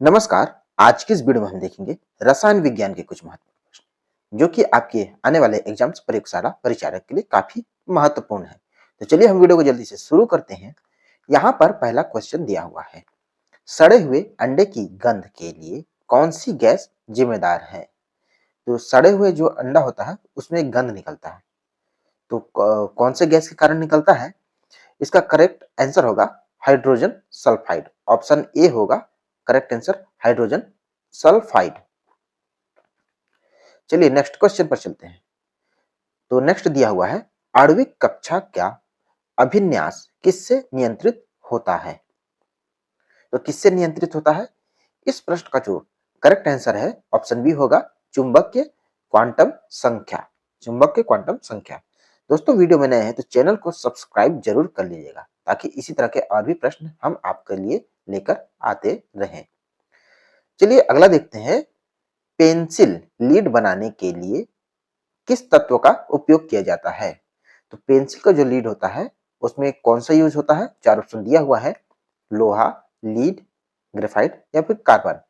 नमस्कार। आज की इस वीडियो में हम देखेंगे रसायन विज्ञान के कुछ महत्वपूर्ण प्रश्न जो कि आपके आने वाले एग्जाम्स प्रयोगशाला परिचालक के लिए काफी महत्वपूर्ण है। तो चलिए हम वीडियो को जल्दी से शुरू करते हैं। यहाँ पर पहला क्वेश्चन दिया हुआ है, सड़े हुए अंडे की गंध के लिए कौन सी गैस जिम्मेदार है? तो सड़े हुए जो अंडा होता है उसमें एक गंध निकलता है, तो कौन से गैस के कारण निकलता है? इसका करेक्ट आंसर होगा हाइड्रोजन सल्फाइड। ऑप्शन ए होगा करेक्ट आंसर, हाइड्रोजन सल्फाइड। चलिए नेक्स्ट क्वेश्चन पर चलते हैं। तो नेक्स्ट दिया हुआ है, आणविक कक्षा का अभिन्यास किससे नियंत्रित होता है? तो किससे नियंत्रित होता है? इस प्रश्न का जो करेक्ट आंसर है ऑप्शन बी होगा चुंबकीय क्वांटम संख्या। चुंबकीय क्वांटम संख्या। दोस्तों वीडियो में नए हैं तो चैनल को सब्सक्राइब जरूर कर लीजिएगा ताकि इसी तरह के और भी प्रश्न हम आपके लिए लेकर आते रहें। चलिए अगला देखते हैं, पेंसिल लीड बनाने के लिए किस तत्व का उपयोग किया जाता है? तो पेंसिल का जो लीड होता है उसमें कौन सा यूज होता है? चार ऑप्शन दिया हुआ है, लोहा, लीड, ग्रेफाइट या फिर कार्बन।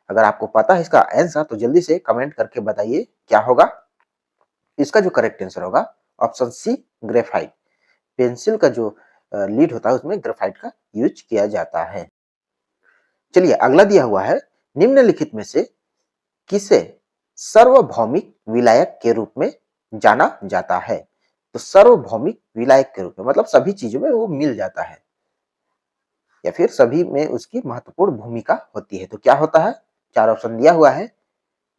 अगर आपको पता है इसका आंसर तो जल्दी से कमेंट करके बताइए क्या होगा। इसका जो करेक्ट आंसर होगा ऑप्शन सी ग्रेफाइट। पेंसिल का जो लीड होता है उसमें ग्रेफाइट का यूज किया जाता है। चलिए अगला दिया हुआ है, निम्नलिखित में से किसे सार्वभौमिक विलायक के रूप में जाना जाता है? तो सार्वभौमिक विलायक के रूप में मतलब सभी चीजों में वो मिल जाता है या फिर सभी में उसकी महत्वपूर्ण भूमिका होती है। तो क्या होता है? चार ऑप्शन दिया हुआ है,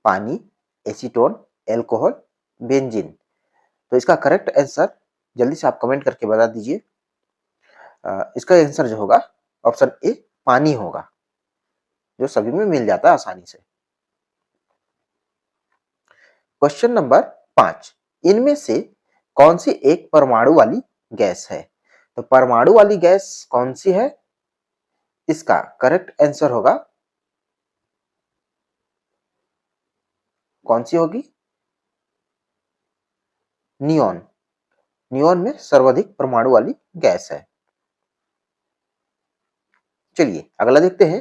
पानी, एसीटोन, एल्कोहल, बेंजीन। तो इसका करेक्ट आंसर जल्दी से आप कमेंट करके बता दीजिए। इसका आंसर जो होगा ऑप्शन ए पानी होगा, जो सभी में मिल जाता है आसानी से। क्वेश्चन नंबर 5, इनमें से कौन सी एक परमाणु वाली गैस है? तो परमाणु वाली गैस कौन सी है? इसका करेक्ट आंसर होगा, कौन सी होगी? नियोन। नियोन में सर्वाधिक परमाणु वाली गैस है। चलिए अगला देखते हैं,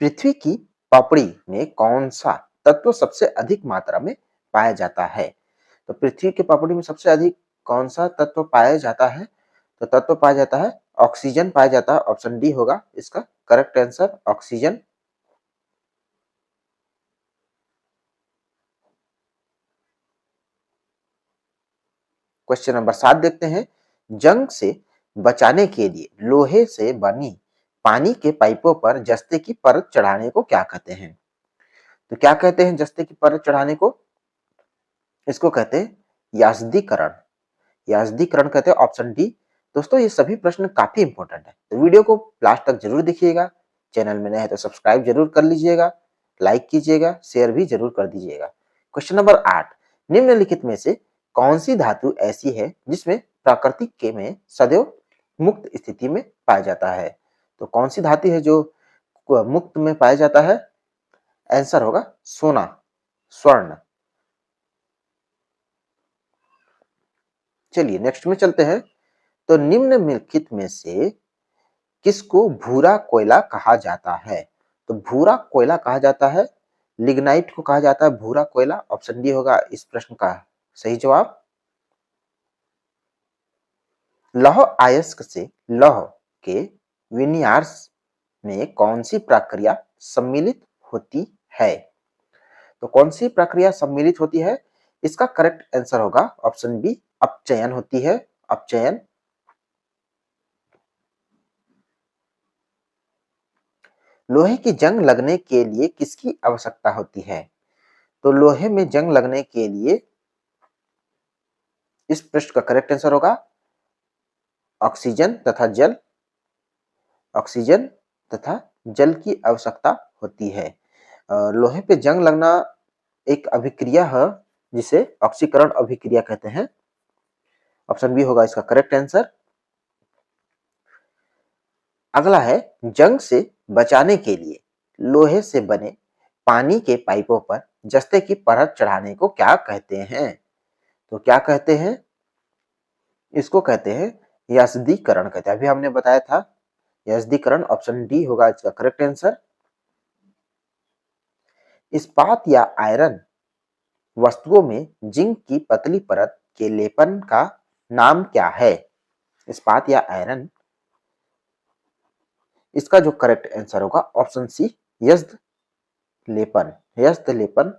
पृथ्वी की पपड़ी में कौन सा तत्व सबसे अधिक मात्रा में पाया जाता है? तो पृथ्वी की पपड़ी में सबसे अधिक कौन सा तत्व पाया जाता है? तो तत्व पाया जाता है ऑक्सीजन पाया जाता है। ऑप्शन डी होगा इसका correct answer, oxygen. Question number 7 देखते हैं, जंग से बचाने के लिए लोहे से बनी पानी के पाइपों पर जस्ते की परत चढ़ाने को क्या कहते हैं? तो क्या कहते हैं जस्ते की परत चढ़ाने को? इसको कहते हैं यास्दीकरण। यास्दीकरण कहते हैं, ऑप्शन डी। दोस्तों ये सभी प्रश्न काफी इंपॉर्टेंट है, तो वीडियो को लास्ट तक जरूर देखिएगा। चैनल में नए हैं तो सब्सक्राइब जरूर कर लीजिएगा, लाइक कीजिएगा, शेयर भी जरूर कर दीजिएगा। क्वेश्चन नंबर 8, निम्नलिखित में से कौन सी धातु ऐसी है जिसमें प्राकृतिक के में सदैव मुक्त स्थिति में पाया जाता है? तो कौन सी धातु है जो मुक्त में पाया जाता है? आंसर होगा सोना, स्वर्ण। चलिए नेक्स्ट में चलते हैं, तो निम्नलिखित में से किसको भूरा कोयला कहा जाता है? तो भूरा कोयला कहा जाता है, लिग्नाइट को कहा जाता है भूरा कोयला। ऑप्शन डी होगा इस प्रश्न का सही जवाब। लौह अयस्क से लौह के विन्यास में कौन सी प्रक्रिया सम्मिलित होती है? तो कौन सी प्रक्रिया सम्मिलित होती है? इसका करेक्ट आंसर होगा ऑप्शन बी, अपचयन होती है, अपचयन। लोहे की जंग लगने के लिए किसकी आवश्यकता होती है? तो लोहे में जंग लगने के लिए इस प्रश्न का करेक्ट आंसर होगा ऑक्सीजन तथा जल। ऑक्सीजन तथा जल की आवश्यकता होती है। लोहे पे जंग लगना एक अभिक्रिया है जिसे ऑक्सीकरण अभिक्रिया कहते हैं। ऑप्शन बी होगा इसका करेक्ट आंसर। अगला है, जंग से बचाने के लिए लोहे से बने पानी के पाइपों पर जस्ते की परत चढ़ाने को क्या कहते हैं? तो क्या कहते हैं? इसको कहते हैं यास्दीकरण कहते हैं। अभी हमने बताया था यास्दीकरण। ऑप्शन डी होगा इसका करेक्ट आंसर। इस्पात या आयरन वस्तुओं में जिंक की पतली परत के लेपन का नाम क्या है? इस्पात या आयरन, इसका जो करेक्ट आंसर होगा ऑप्शन सी, यस्द लेपन, यस्द लेपन।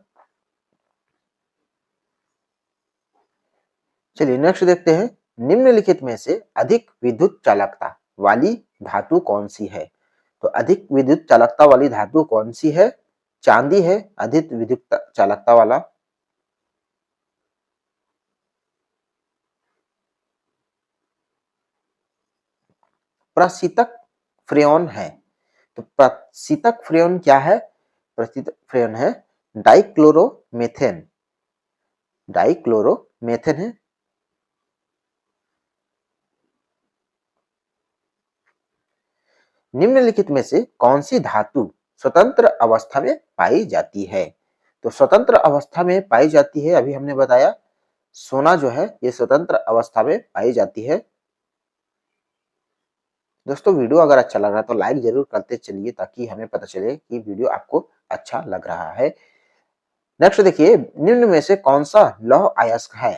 चलिए नेक्स्ट देखते हैं, निम्नलिखित में से अधिक विद्युत चालकता वाली धातु कौन सी है? तो अधिक विद्युत चालकता वाली धातु कौन सी है? चांदी है अधिक विद्युत चालकता वाला। प्रशीतक फ्रेयॉन है। तो प्रशीतक फ्रेयॉन क्या है? प्रशीतक फ्रेयॉन है डाइक्लोरोमेथेन, डाइक्लोरोमेथेन है। निम्नलिखित में से कौन सी धातु स्वतंत्र अवस्था में पाई जाती है? तो स्वतंत्र अवस्था में पाई जाती है, अभी हमने बताया सोना जो है ये स्वतंत्र अवस्था में पाई जाती है। दोस्तों वीडियो अगर अच्छा लग रहा है तो लाइक जरूर करते चलिए ताकि हमें पता चले कि वीडियो आपको अच्छा लग रहा है। नेक्स्ट देखिए, निम्न में से कौन सा लौह अयस्क है?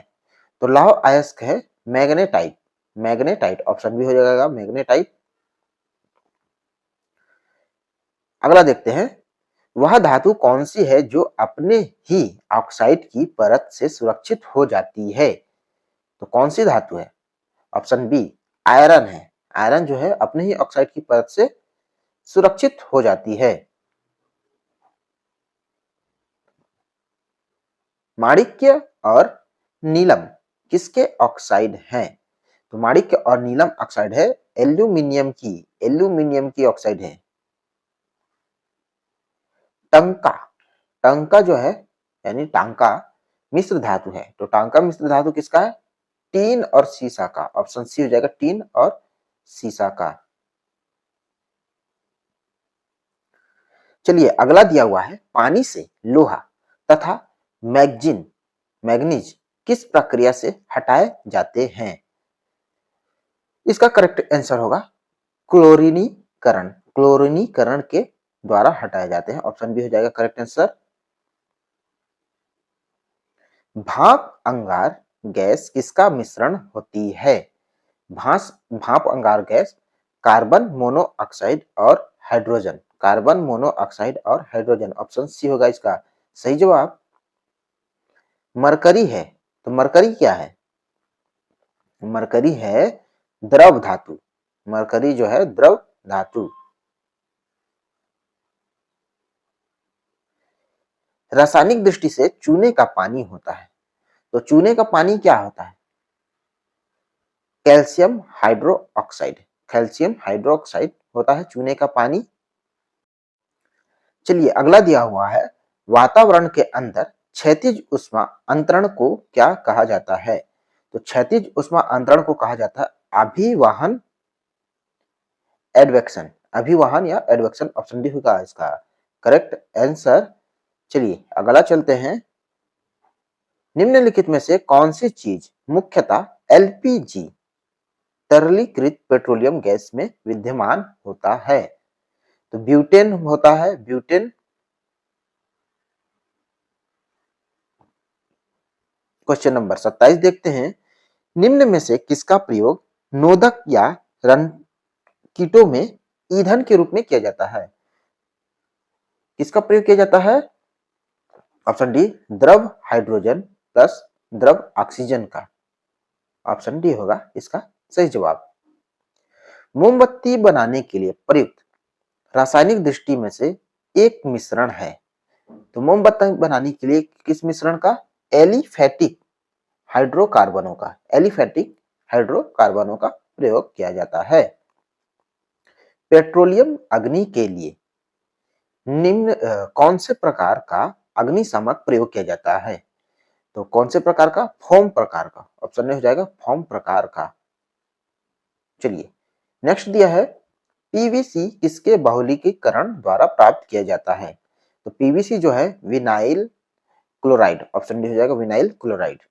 तो लौह अयस्क है मैग्नेटाइट, मैग्नेटाइट ऑप्शन भी हो जाएगा मैग्नेटाइट। अगला देखते हैं, वह धातु कौन सी है जो अपने ही ऑक्साइड की परत से सुरक्षित हो जाती है? तो कौन सी धातु है? ऑप्शन बी आयरन है, आयरन जो है अपने ही ऑक्साइड की परत से सुरक्षित हो जाती है। माणिक्य और नीलम किसके ऑक्साइड हैं? तो माणिक्य और नीलम ऑक्साइड है एल्यूमिनियम की, एल्यूमिनियम की ऑक्साइड है। टंका, टंका जो है यानी टांका मिश्र धातु है। तो टांका मिश्र धातु किसका है? टीन और सीसा का, ऑप्शन सी हो जाएगा टीन और सीसा का। चलिए अगला दिया हुआ है, पानी से लोहा तथा मैग्जीन मैग्नीज किस प्रक्रिया से हटाए जाते हैं? इसका करेक्ट आंसर होगा क्लोरीनीकरण, क्लोरीनीकरण के द्वारा हटाए जाते हैं, ऑप्शन बी हो जाएगा करेक्ट आंसर। भाप अंगार गैस किसका मिश्रण होती है? भाप अंगार गैस कार्बन मोनोऑक्साइड और हाइड्रोजन, कार्बन मोनोऑक्साइड और हाइड्रोजन, ऑप्शन सी होगा इसका सही जवाब। मरकरी है, तो मरकरी क्या है? मरकरी है द्रव धातु, मरकरी जो है द्रव धातु। रासायनिक दृष्टि से चूने का पानी होता है, तो चूने का पानी क्या होता है? कैल्शियम हाइड्रोक्साइड, कैल्शियम हाइड्रोक्साइड होता है चूने का पानी। चलिए अगला दिया हुआ है, वातावरण के अंदर क्षैतिज ऊष्मा अंतरण को क्या कहा जाता है? तो क्षैतिज ऊष्मा अंतरण को कहा जाता है अभिवाहन, एडवेक्शन, अभिवाहन या एडवेक्शन, ऑप्शन डी होगा इसका करेक्ट आंसर। चलिए अगला चलते हैं, निम्नलिखित में से कौन सी चीज मुख्यतः एलपीजी तरलीकृत पेट्रोलियम गैस में विद्यमान होता है? तो ब्यूटेन होता है, ब्यूटेन। क्वेश्चन नंबर 27 देखते हैं, निम्न में से किसका प्रयोग नोदक या कीटों में ईंधन के रूप में किया जाता है? किसका प्रयोग किया जाता है? ऑप्शन डी द्रव हाइड्रोजन प्लस द्रव ऑक्सीजन का, ऑप्शन डी होगा इसका सही जवाब। मोमबत्ती बनाने के लिए प्रयुक्त रासायनिक दृष्टि में से एक मिश्रण है, तो मोमबत्ती बनाने के लिए किस मिश्रण का? एलिफेटिक हाइड्रोकार्बनों का, एलिफेटिक हाइड्रोकार्बनों का प्रयोग किया जाता है। पेट्रोलियम अग्नि के लिए निम्न कौन से प्रकार का अग्निशामक प्रयोग किया जाता है? तो कौन से प्रकार का? फोम प्रकार का, ऑप्शन में हो जाएगा फोम प्रकार का। चलिए नेक्स्ट दिया है, पीवीसी किसके बहुलकीकरण द्वारा प्राप्त किया जाता है? तो पीवीसी जो है विनाइल क्लोराइड, ऑप्शन डी हो जाएगा विनाइल क्लोराइड।